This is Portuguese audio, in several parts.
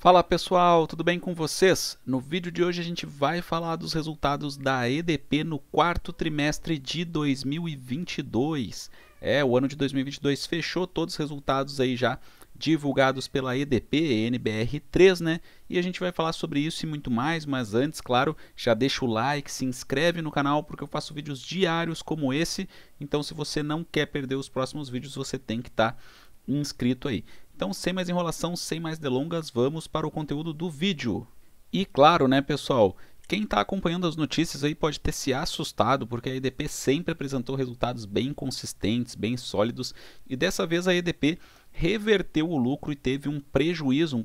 Fala pessoal, tudo bem com vocês? No vídeo de hoje a gente vai falar dos resultados da EDP no quarto trimestre de 2022. O ano de 2022 fechou, todos os resultados aí já divulgados pela EDP, NBR3, né? E a gente vai falar sobre isso e muito mais, mas antes, claro, já deixa o like, se inscreve no canal porque eu faço vídeos diários como esse. Então se você não quer perder os próximos vídeos, você tem que estar inscrito aí. Então, sem mais enrolação, sem mais delongas, vamos para o conteúdo do vídeo. E claro, né, pessoal, quem está acompanhando as notícias aí pode ter se assustado, porque a EDP sempre apresentou resultados bem consistentes, bem sólidos, e dessa vez a EDP reverteu o lucro e teve um prejuízo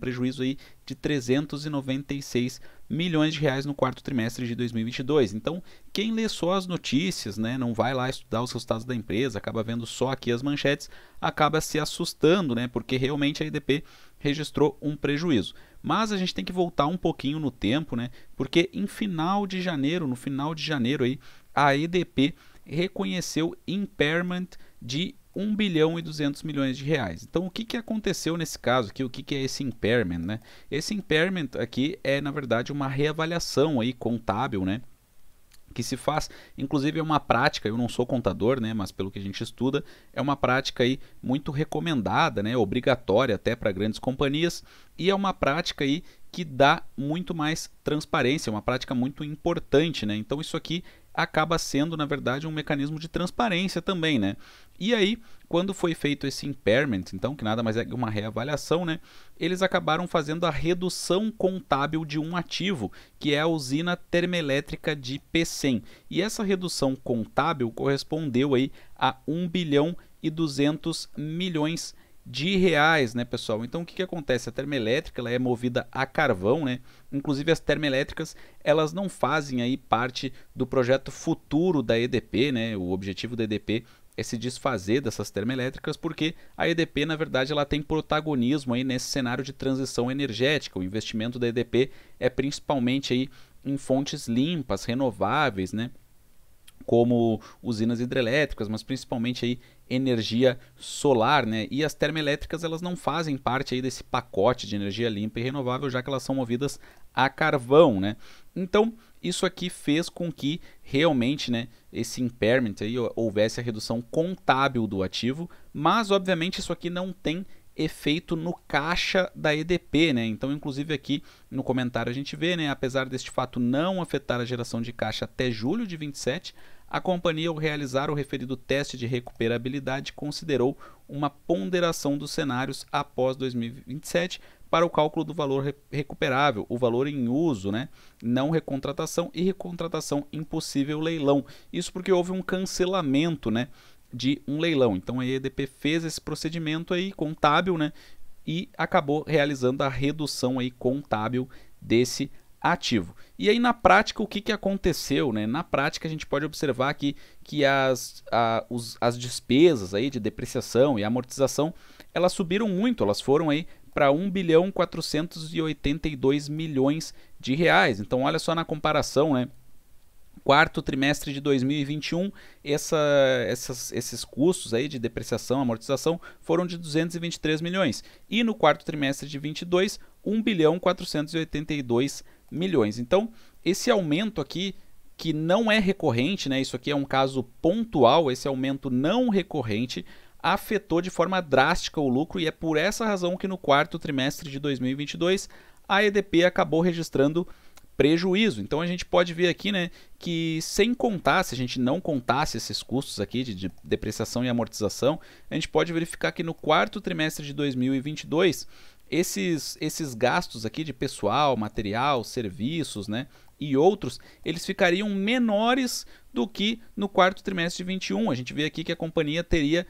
aí de 396 milhões de reais no quarto trimestre de 2022. Então, quem lê só as notícias, né, não vai lá estudar os resultados da empresa, acaba vendo só aqui as manchetes, acaba se assustando, né, porque realmente a EDP registrou um prejuízo. Mas a gente tem que voltar um pouquinho no tempo, né, porque no final de janeiro aí, a EDP reconheceu impairment de 1 bilhão e 200 milhões de reais. Então, o que aconteceu nesse caso aqui? O que é esse impairment, né? Esse impairment aqui é, na verdade, uma reavaliação aí contábil, né? Que se faz, inclusive é uma prática, eu não sou contador, né, mas pelo que a gente estuda, é uma prática aí muito recomendada, né, obrigatória até para grandes companhias, e é uma prática aí que dá muito mais transparência, é uma prática muito importante, né? Então isso aqui acaba sendo, na verdade, um mecanismo de transparência também, né? E aí, quando foi feito esse impairment, então, que nada mais é que uma reavaliação, né? Eles acabaram fazendo a redução contábil de um ativo, que é a usina termoelétrica de Pecém. E essa redução contábil correspondeu aí a 1 bilhão e 200 milhões de reais, né, pessoal? Então o que acontece? A termoelétrica ela é movida a carvão, né? Inclusive as termoelétricas elas não fazem aí parte do projeto futuro da EDP, né? O objetivo da EDP é se desfazer dessas termoelétricas porque a EDP na verdade ela tem protagonismo aí nesse cenário de transição energética. O investimento da EDP é principalmente aí em fontes limpas, renováveis, né? Como usinas hidrelétricas, mas principalmente aí energia solar, né? E as termoelétricas elas não fazem parte aí desse pacote de energia limpa e renovável, já que elas são movidas a carvão, né? Então isso aqui fez com que realmente, né, esse impairment aí houvesse a redução contábil do ativo, mas obviamente isso aqui não tem efeito no caixa da EDP, né? Então, inclusive aqui no comentário a gente vê, né, apesar deste fato não afetar a geração de caixa até julho de 27, a companhia ao realizar o referido teste de recuperabilidade considerou uma ponderação dos cenários após 2027 para o cálculo do valor recuperável, o valor em uso, né? Não recontratação e recontratação impossível leilão. Isso porque houve um cancelamento, né, de um leilão. Então a EDP fez esse procedimento aí contábil, né, e acabou realizando a redução aí contábil desse ativo. E aí na prática o que aconteceu, né? Na prática a gente pode observar aqui que as despesas aí de depreciação e amortização elas subiram muito, elas foram aí para 1 bilhão 482 milhões de reais. Então olha só na comparação, né? Quarto trimestre de 2021, esses custos aí de depreciação, amortização foram de 223 milhões. E no quarto trimestre de 22, 1 bilhão 482 milhões. Então, esse aumento aqui, que não é recorrente, né? Isso aqui é um caso pontual, esse aumento não recorrente, afetou de forma drástica o lucro e é por essa razão que no quarto trimestre de 2022, a EDP acabou registrando prejuízo. Então a gente pode ver aqui, né, que sem contar, se a gente não contasse esses custos aqui de depreciação e amortização, a gente pode verificar que no quarto trimestre de 2022, esses gastos aqui de pessoal, material, serviços, né, e outros, eles ficariam menores do que no quarto trimestre de 21. A gente vê aqui que a companhia teria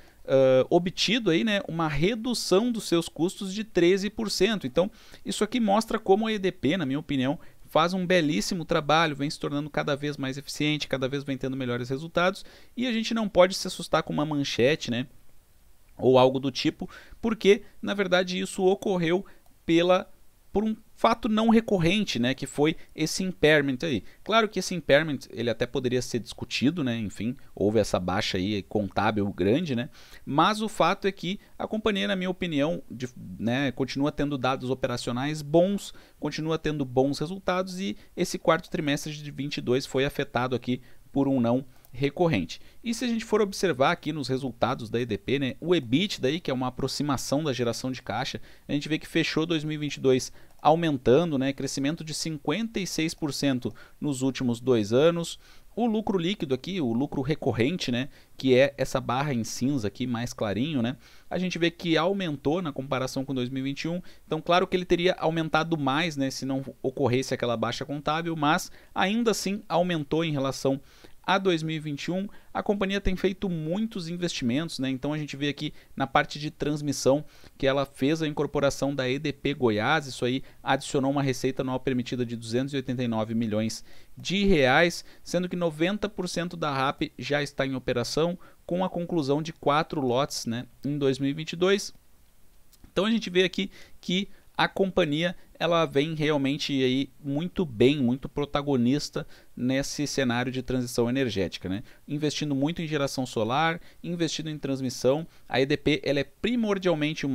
obtido aí, né, uma redução dos seus custos de 13%. Então isso aqui mostra como a EDP, na minha opinião, faz um belíssimo trabalho, vem se tornando cada vez mais eficiente, cada vez vem tendo melhores resultados, e a gente não pode se assustar com uma manchete, né, ou algo do tipo, porque na verdade isso ocorreu pela por um fato não recorrente, né, que foi esse impairment aí. Claro que esse impairment ele até poderia ser discutido, né, enfim, houve essa baixa aí contábil grande, né, mas o fato é que a companhia, na minha opinião, né, continua tendo dados operacionais bons, continua tendo bons resultados e esse quarto trimestre de 22 foi afetado aqui por um não recorrente. E se a gente for observar aqui nos resultados da EDP, né, o EBITDA aí, que é uma aproximação da geração de caixa, a gente vê que fechou 2022 aumentando, né, crescimento de 56% nos últimos 2 anos. O lucro líquido aqui, o lucro recorrente, né, que é essa barra em cinza aqui mais clarinho, né, a gente vê que aumentou na comparação com 2021. Então, claro que ele teria aumentado mais, né, se não ocorresse aquela baixa contábil, mas ainda assim aumentou em relação a 2021. A companhia tem feito muitos investimentos, né? Então a gente vê aqui na parte de transmissão que ela fez a incorporação da EDP Goiás, isso aí adicionou uma receita anual permitida de 289 milhões de reais, sendo que 90% da RAP já está em operação, com a conclusão de 4 lotes, né, em 2022. Então a gente vê aqui que a companhia ela vem realmente aí muito bem, muito protagonista nesse cenário de transição energética, né? Investindo muito em geração solar, investindo em transmissão. A EDP ela é primordialmente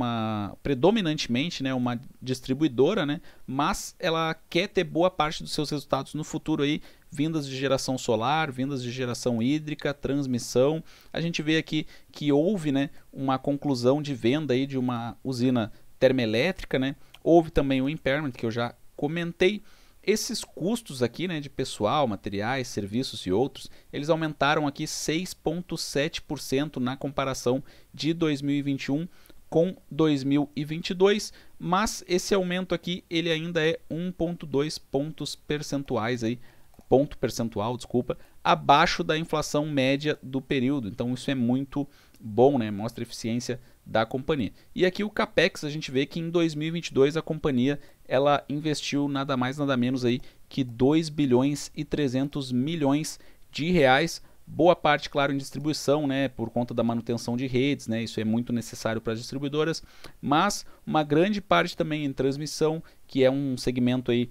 predominantemente, né, uma distribuidora, né? Mas ela quer ter boa parte dos seus resultados no futuro aí vindas de geração solar, vindas de geração hídrica, transmissão. A gente vê aqui que houve, né, uma conclusão de venda aí de uma usina termoelétrica, né? Houve também o impairment que eu já comentei. Esses custos aqui, né, de pessoal, materiais, serviços e outros, eles aumentaram aqui 6,7% na comparação de 2021 com 2022, mas esse aumento aqui ele ainda é 1,2 pontos percentuais aí, ponto percentual, desculpa, abaixo da inflação média do período. Então isso é muito bom, né? Mostra a eficiência da companhia. E aqui o Capex, a gente vê que em 2022 a companhia ela investiu nada mais nada menos aí que 2 bilhões e 300 milhões de reais. Boa parte, claro, em distribuição, né, por conta da manutenção de redes, né, isso é muito necessário para as distribuidoras, mas uma grande parte também em transmissão, que é um segmento aí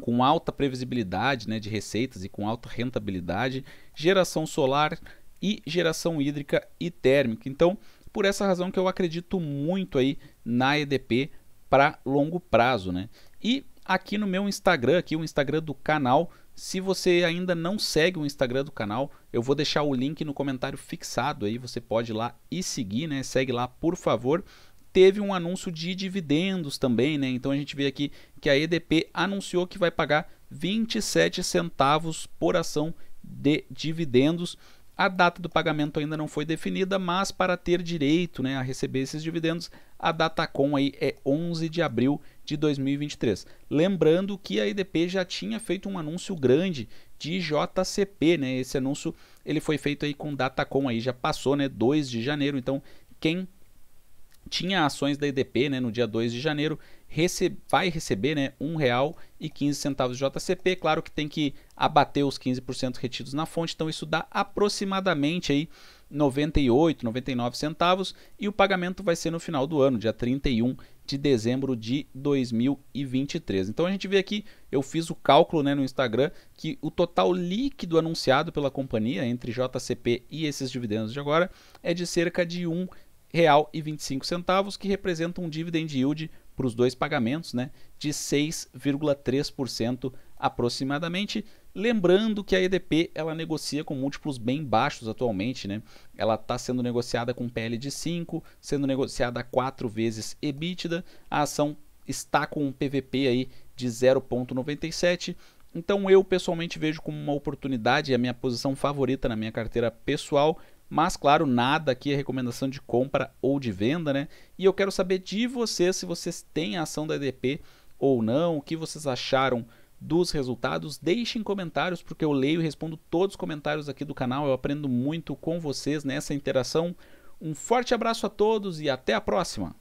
com alta previsibilidade, né, de receitas e com alta rentabilidade, geração solar e geração hídrica e térmica. Então, por essa razão que eu acredito muito aí na EDP para longo prazo, né? E aqui no meu Instagram, aqui o Instagram do canal, se você ainda não segue o Instagram do canal, eu vou deixar o link no comentário fixado aí, você pode ir lá e seguir, né? Segue lá, por favor. Teve um anúncio de dividendos também, né? Então a gente vê aqui que a EDP anunciou que vai pagar 27 centavos por ação de dividendos. A data do pagamento ainda não foi definida, mas para ter direito, né, a receber esses dividendos, a Datacom aí é 11 de abril de 2023. Lembrando que a EDP já tinha feito um anúncio grande de JCP, né? Esse anúncio ele foi feito aí com Datacom, aí já passou, né, 2 de janeiro. Então quem tinha ações da EDP, né, no dia 2 de janeiro, vai receber, né, R$1,15 de JCP. Claro que tem que abater os 15% retidos na fonte, então isso dá aproximadamente aí 98, 99 centavos, e o pagamento vai ser no final do ano, dia 31 de dezembro de 2023. Então a gente vê aqui, eu fiz o cálculo, né, no Instagram, que o total líquido anunciado pela companhia entre JCP e esses dividendos de agora é de cerca de R$1,25, que representa um dividend yield para os dois pagamentos, né, de 6,3% aproximadamente. Lembrando que a EDP ela negocia com múltiplos bem baixos atualmente, né? Ela está sendo negociada com PL de 5, sendo negociada a 4 vezes EBITDA. A ação está com um PVP aí de 0,97. Então eu pessoalmente vejo como uma oportunidade, a minha posição favorita na minha carteira pessoal. Mas, claro, nada aqui é recomendação de compra ou de venda, né? E eu quero saber de vocês se vocês têm a ação da EDP ou não, o que vocês acharam dos resultados. Deixem comentários, porque eu leio e respondo todos os comentários aqui do canal. Eu aprendo muito com vocês nessa interação. Um forte abraço a todos e até a próxima!